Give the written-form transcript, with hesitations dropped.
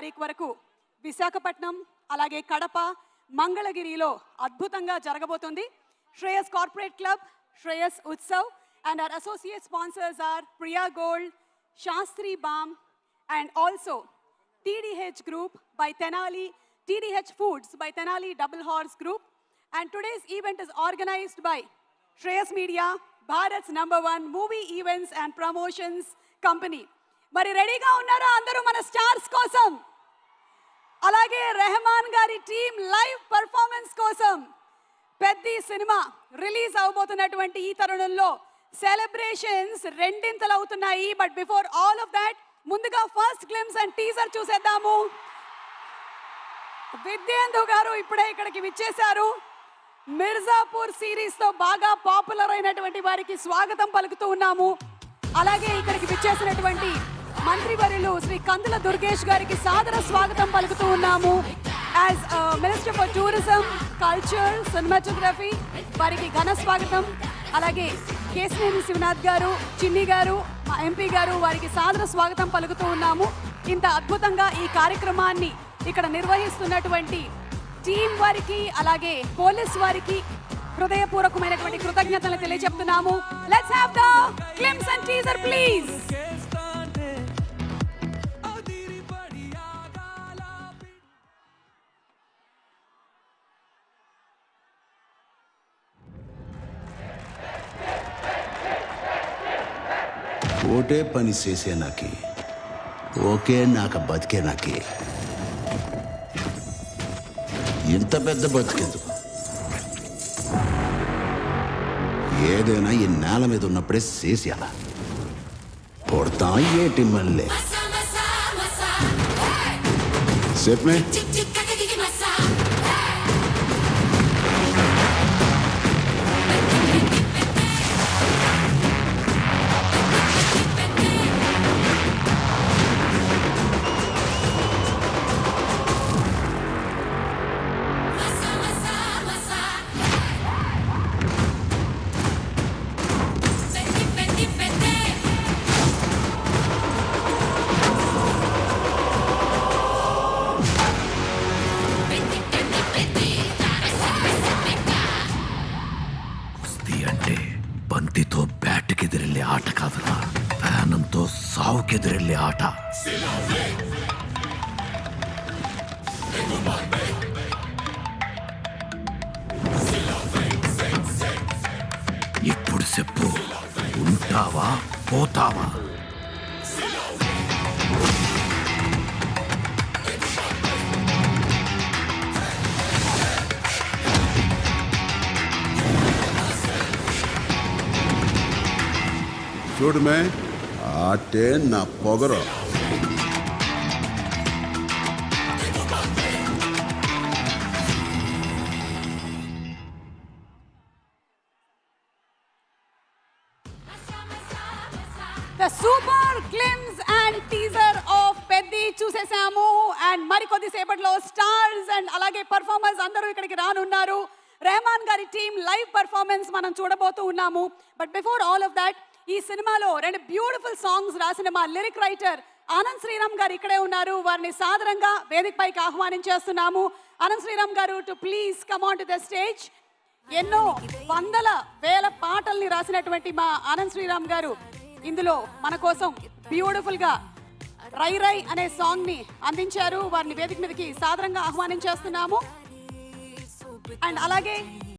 తారీఖు వరకు విశాఖపట్నం అలాగే కడప మంగళగిరిలో అద్భుతంగా జరగబోతుంది. Shreyas corporate club, Shreyas Utsav and our associate sponsors are Priya Gold, Shastri Balm and also TDH Group by Tenali, TDH Foods by Tenali Double Horse Group. And today's event is organized by Shreyas Media, Bharat's #1 movie events and promotions company. మరి రెడీగా ఉన్నారా అందరూ మన stars కోసం? అలాగే రెహమాన్ గారి team live performance కోసం Peddi cinema release అవబోతున్నటువంటి ఈ తరుణంలో సెలబ్రేషన్స్ రెండింతలు అవుతున్నాయి. But before all of that ముందుగా ఫస్ట్ గ్లిమ్స్ అండ్ టీజర్ చూసేద్దాము. విద్యేందు గారు ఇప్పుడే ఇక్కడికి విచ్చేశారు. మిర్జాపూర్ సిరీస్ తో బాగా పాపులర్ అయినటువంటి వారికి స్వాగతం పలుకుతూ ఉన్నాము. అలాగే ఇక్కడికి విచ్చేసినటువంటి మంత్రివర్యులు శ్రీ కందుల దుర్గేష్ గారికి సాదర స్వాగతం పలుకుతూ ఉన్నాము. As minister for tourism, culture, cinematography వారికి ఘన స్వాగతం. అలాగే కేశినేని శివనాథ్ గారు, చిన్ని గారు, మా ఎంపీ గారు వారికి సాదర స్వాగతం పలుకుతూ ఉన్నాము. ఇంత అద్భుతంగా ఈ కార్యక్రమాన్ని ఇక్కడ నిర్వహిస్తున్నటువంటి టీం వారికి అలాగే పోలీస్ వారికి హృదయపూర్వకమైనటువంటి కృతజ్ఞతలు తెలియజెప్తున్నాము. Let's have the glimpse and teaser please. ఓటే పని చేసే నాకి ఓకే నాక బతికే నాకి ఇంత పెద్ద బతికేందుకు? ఏదైనా ఈ నేల మీద ఉన్నప్పుడే చేసేయాల. కొడతా ఏటి మళ్ళీ చెప్పే అంటే బంతితో బ్యాట్కెదిరెళ్ళే ఆట కాదురా, ప్యానంతో సావుకెదిరెళ్ళే ఆట. ఇప్పుడు చెప్పు, ఉంటావా పోతావా? చూడమే ఆటే నా పొగరు. The super glimpse and teaser of Peddi చూసేసాము. అండ్ మరికొద్ది సేపట్లో స్టార్స్ అండ్ అలాగే పర్ఫార్మర్స్ అందరూ ఇక్కడికి రానున్నారు. రెహమాన్ గారి టీం లైవ్ పర్ఫార్మెన్స్ మనం చూడబోతూ ఉన్నాము. But before all of that ఈ సినిమాలో 2 బ్యూటిఫుల్ సాంగ్స్ రాసిన మా లిరిక్ రైటర్ ఆనంద్ శ్రీరామ్ గారు ఇక్కడే ఉన్నారు. వారిని సాదరంగా వేదికపైకి ఆహ్వానించేస్తున్నాము. ఆనంద్ శ్రీరామ్ గారు to please come on to the stage. ఎన్నో వందల వేల పాటల్ని రాసినటువంటి మా ఆనంద్ శ్రీరామ్ గారు ఇందులో మన కోసం బ్యూటిఫుల్ గా రై రై అనే సాంగ్ ని అందించారు. వారిని వేదిక మీదకి సాదరంగా ఆహ్వానించేస్తున్నాము. అండ్ అలాగే